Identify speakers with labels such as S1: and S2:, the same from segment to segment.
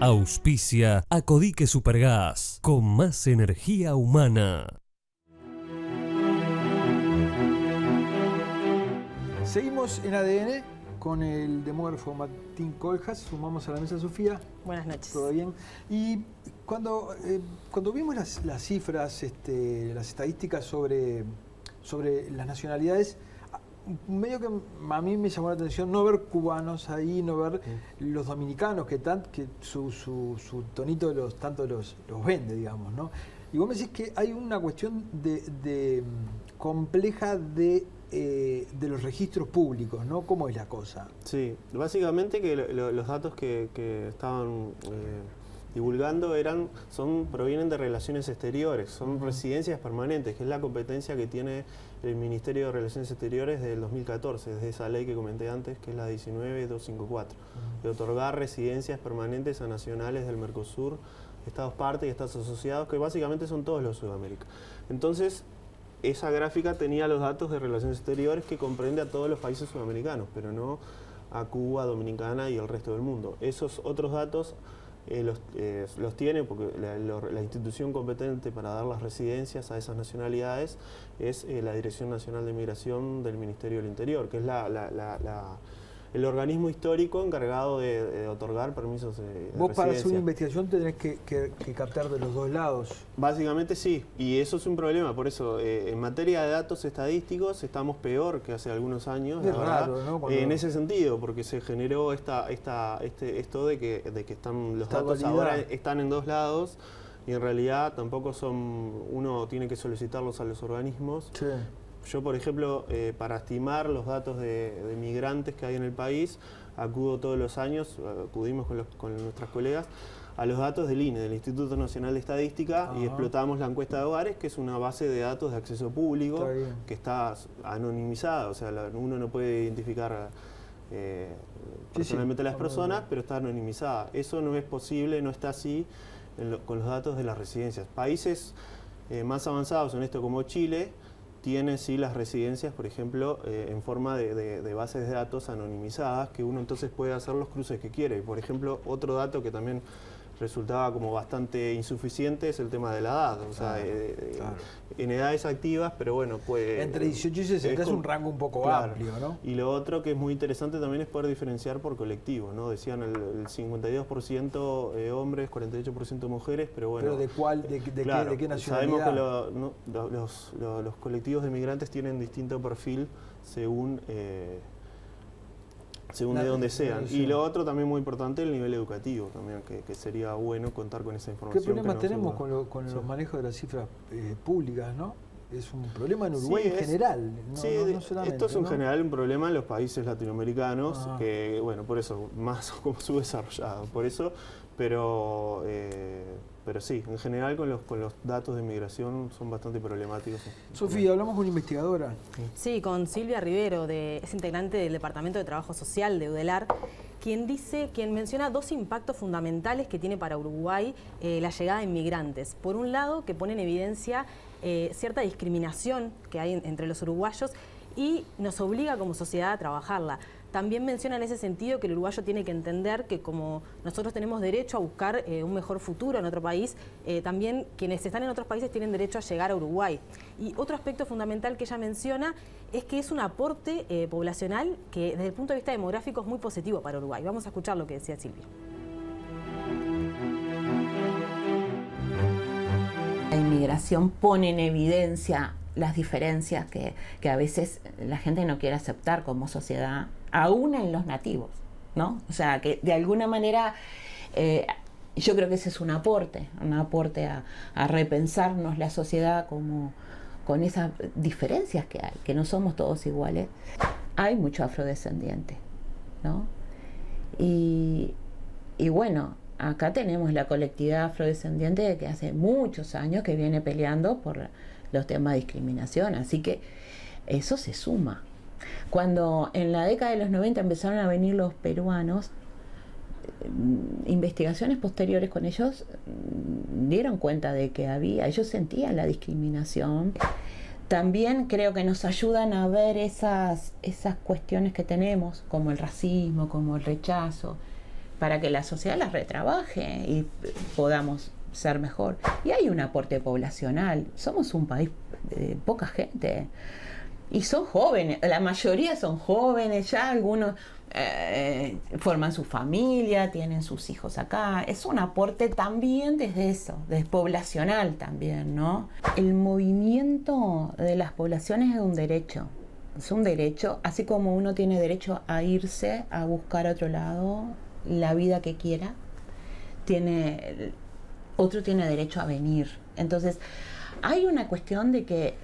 S1: Auspicia Acodique Supergas, con más energía humana.
S2: Seguimos en ADN con el demógrafo Martín Coljas. Sumamos a la mesa Sofía.
S3: Buenas noches.
S2: ¿Todo bien? Y cuando vimos las cifras, las estadísticas sobre las nacionalidades, medio que a mí me llamó la atención no ver cubanos ahí, no ver los dominicanos que su tonito tanto los vende, digamos, ¿no? Y vos me decís que hay una cuestión compleja de los registros públicos, ¿no? ¿Cómo es la cosa?
S4: Sí, básicamente que los datos que estaban divulgando provienen de relaciones exteriores, son residencias permanentes, que es la competencia que tiene el Ministerio de Relaciones Exteriores desde el 2014, desde esa ley que comenté antes, que es la 19254, de otorgar residencias permanentes a nacionales del Mercosur, Estados parte y Estados asociados, que básicamente son todos los Sudamérica. Entonces, esa gráfica tenía los datos de Relaciones Exteriores que comprende a todos los países sudamericanos, pero no a Cuba, Dominicana y el resto del mundo. Esos otros datos los tiene porque la institución competente para dar las residencias a esas nacionalidades es la Dirección Nacional de Migración del Ministerio del Interior, que es el organismo histórico encargado de otorgar permisos de residencia.
S2: Vos para hacer una investigación tenés que captar de los dos lados.
S4: Básicamente sí, y eso es un problema, por eso en materia de datos estadísticos estamos peor que hace algunos años,
S2: es raro, ¿no?
S4: En ese sentido, porque se generó esto de que los datos ahora están en dos lados y en realidad tampoco uno tiene que solicitarlos a los organismos.
S2: Sí.
S4: Yo, por ejemplo, para estimar los datos de migrantes que hay en el país, acudo todos los años, acudimos con nuestras colegas, a los datos del INE, del Instituto Nacional de Estadística, y explotamos la encuesta de hogares, que es una base de datos de acceso público, que está anonimizada, o sea, uno no puede identificar personalmente a las personas, pero está anonimizada. Eso no es posible, no está así con los datos de las residencias. Países más avanzados en esto como Chile, tiene sí las residencias, por ejemplo, en forma de bases de datos anonimizadas, que uno entonces puede hacer los cruces que quiere. Por ejemplo, otro dato que también resultaba como bastante insuficiente es el tema de la edad. O sea, en edades activas, pero bueno, pues...
S2: Entre 18 y 60 es un rango un poco amplio, ¿no?
S4: Y lo otro que es muy interesante también es poder diferenciar por colectivo, ¿no? Decían el 52% hombres, 48% mujeres, pero bueno...
S2: ¿Pero de cuál? ¿De qué nacionalidad?
S4: Sabemos que los colectivos de migrantes tienen distinto perfil según de dónde sean. Y lo otro también muy importante, el nivel educativo también, que sería bueno contar con esa información.
S2: ¿Qué problemas tenemos con los manejos de las cifras públicas, no? Es un problema en Uruguay en general, no solamente.
S4: Esto es en general un problema en los países latinoamericanos, que bueno, por eso, más como subdesarrollados, por eso, pero sí, en general con los datos de migración son bastante problemáticos.
S2: Sofía, hablamos con una investigadora.
S3: Sí, con Silvia Rivero, es integrante del Departamento de Trabajo Social de UDELAR, quien menciona dos impactos fundamentales que tiene para Uruguay la llegada de inmigrantes. Por un lado, que pone en evidencia cierta discriminación que hay entre los uruguayos y nos obliga como sociedad a trabajarla. También menciona en ese sentido que el uruguayo tiene que entender que como nosotros tenemos derecho a buscar un mejor futuro en otro país, también quienes están en otros países tienen derecho a llegar a Uruguay. Y otro aspecto fundamental que ella menciona es que es un aporte poblacional que desde el punto de vista demográfico es muy positivo para Uruguay. Vamos a escuchar lo que decía Silvia.
S5: La inmigración pone en evidencia las diferencias que a veces la gente no quiere aceptar como sociedad, aún en los nativos, ¿no? O sea, que de alguna manera yo creo que ese es un aporte a repensarnos la sociedad con esas diferencias que hay, que no somos todos iguales. Hay mucho afrodescendiente, ¿no? Y bueno, acá tenemos la colectividad afrodescendiente que hace muchos años que viene peleando por los temas de discriminación, así que eso se suma. Cuando en la década de los 90 empezaron a venir los peruanos, investigaciones posteriores con ellos dieron cuenta de que ellos sentían la discriminación. También creo que nos ayudan a ver esas cuestiones que tenemos, como el racismo, como el rechazo, para que la sociedad las retrabaje y podamos ser mejor. Y hay un aporte poblacional. Somos un país de poca gente. Y son jóvenes, la mayoría son jóvenes, ya algunos forman su familia, tienen sus hijos acá. Es un aporte también desde eso, desde poblacional también, ¿no? El movimiento de las poblaciones es un derecho. Es un derecho, así como uno tiene derecho a irse a buscar a otro lado la vida que quiera, otro tiene derecho a venir. Entonces, hay una cuestión de que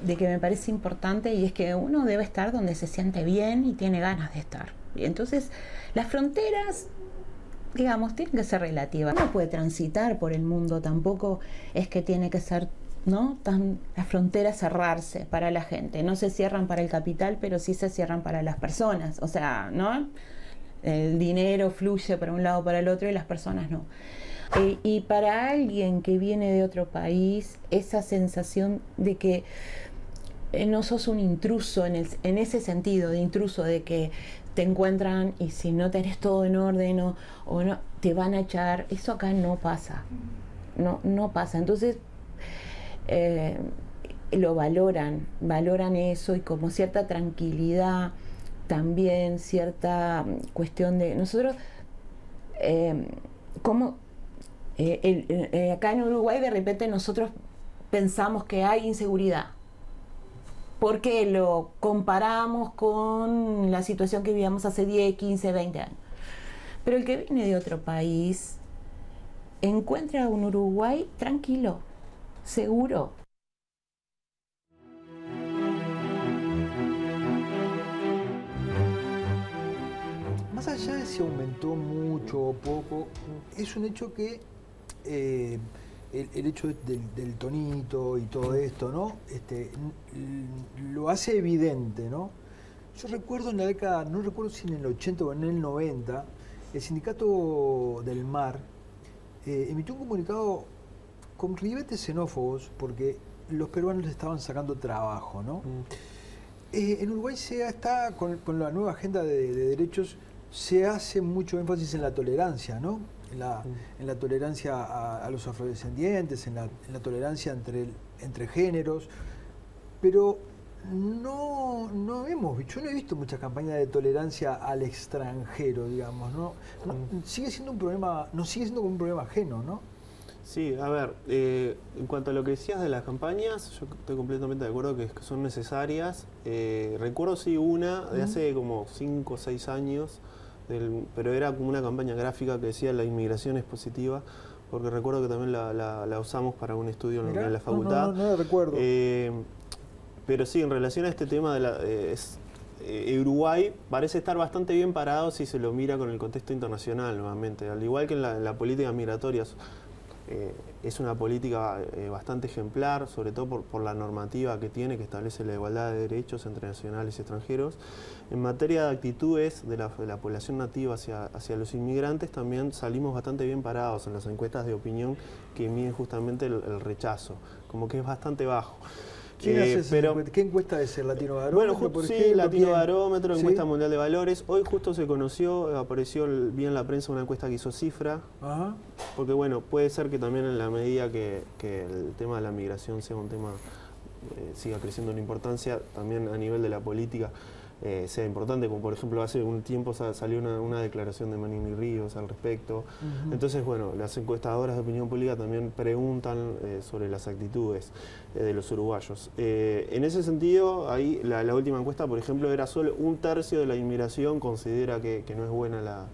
S5: me parece importante, y es que uno debe estar donde se siente bien y tiene ganas de estar. Y entonces, las fronteras, digamos, tienen que ser relativas. Uno puede transitar por el mundo, tampoco es que tiene que ser, ¿no?, las fronteras cerrarse para la gente. No se cierran para el capital, pero sí se cierran para las personas. O sea, ¿no? El dinero fluye para un lado, para el otro, y las personas no. Y para alguien que viene de otro país, esa sensación de que no sos un intruso, en ese sentido de intruso, de que te encuentran y si no tenés todo en orden o no, te van a echar, eso acá no pasa. No pasa. Entonces, lo valoran eso, y como cierta tranquilidad, también cierta cuestión de nosotros, acá en Uruguay de repente nosotros pensamos que hay inseguridad porque lo comparamos con la situación que vivíamos hace 10, 15, 20 años. Pero el que viene de otro país encuentra un Uruguay tranquilo, seguro.
S2: Más allá de si aumentó mucho o poco, es un hecho que el hecho del tonito y todo esto, ¿no? Lo hace evidente, ¿no? Yo recuerdo en la década, no recuerdo si en el 80 o en el 90, el Sindicato del Mar emitió un comunicado con ribetes xenófobos porque los peruanos le estaban sacando trabajo, ¿no? En Uruguay está con la nueva agenda de derechos, se hace mucho énfasis en la tolerancia, ¿no? En la tolerancia a los afrodescendientes, en la tolerancia entre géneros, pero yo no he visto muchas campañas de tolerancia al extranjero, digamos, ¿no? Sigue siendo un problema, no sigue siendo como un problema ajeno, ¿no?
S4: Sí, a ver, en cuanto a lo que decías de las campañas, yo estoy completamente de acuerdo que son necesarias. Recuerdo sí una de hace como 5 o 6 años, pero era como una campaña gráfica que decía la inmigración es positiva, porque recuerdo que también la usamos para un estudio en la facultad.
S2: No recuerdo.
S4: Pero sí, en relación a este tema Uruguay parece estar bastante bien parado si se lo mira con el contexto internacional nuevamente, al igual que en la política migratoria. Es una política bastante ejemplar, sobre todo por la normativa que tiene, que establece la igualdad de derechos entre nacionales y extranjeros. En materia de actitudes de la población nativa hacia los inmigrantes, también salimos bastante bien parados en las encuestas de opinión que miden justamente el rechazo, como que es bastante bajo.
S2: ¿Quién hace esa encuesta? ¿Qué encuesta es el Latinobarómetro?
S4: Bueno,
S2: por
S4: sí,
S2: ejemplo,
S4: Latinobarómetro, encuesta
S2: ¿sí?
S4: mundial de valores. Hoy justo se conoció, apareció bien en la prensa una encuesta que hizo Cifra.
S2: Ajá.
S4: Porque bueno, puede ser que también en la medida que el tema de la migración sea un tema, siga creciendo en importancia, también a nivel de la política sea importante, como por ejemplo hace un tiempo salió una declaración de Manini Ríos al respecto. Entonces bueno, las encuestadoras de opinión pública también preguntan sobre las actitudes de los uruguayos. En ese sentido, ahí la última encuesta, por ejemplo, era solo 1/3 de la inmigración considera que no es buena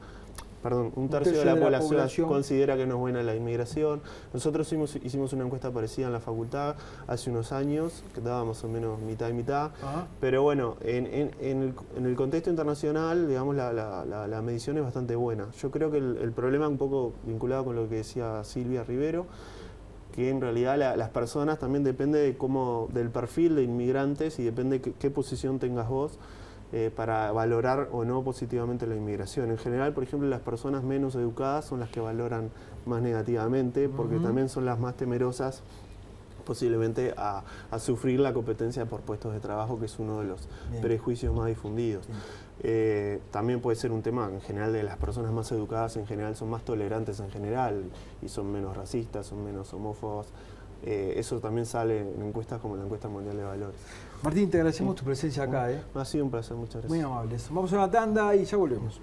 S4: un tercio de la población considera que no es buena la inmigración. Nosotros hicimos una encuesta parecida en la facultad hace unos años, que daba más o menos mitad y mitad. Pero bueno, en el contexto internacional, digamos, la medición es bastante buena. Yo creo que el problema, un poco vinculado con lo que decía Silvia Rivero, que en realidad las personas también depende del perfil de inmigrantes y depende qué posición tengas vos. Para valorar o no positivamente la inmigración. En general, por ejemplo, las personas menos educadas son las que valoran más negativamente, porque también son las más temerosas posiblemente a sufrir la competencia por puestos de trabajo, que es uno de los prejuicios más difundidos. También puede ser un tema en general de las personas más educadas, en general son más tolerantes en general y son menos racistas, son menos homófobos. Eso también sale en encuestas como la encuesta mundial de valores.
S2: Martín, te agradecemos tu presencia acá.
S4: Ha sido un placer, muchas gracias.
S2: Muy amables. Vamos a una tanda y ya volvemos.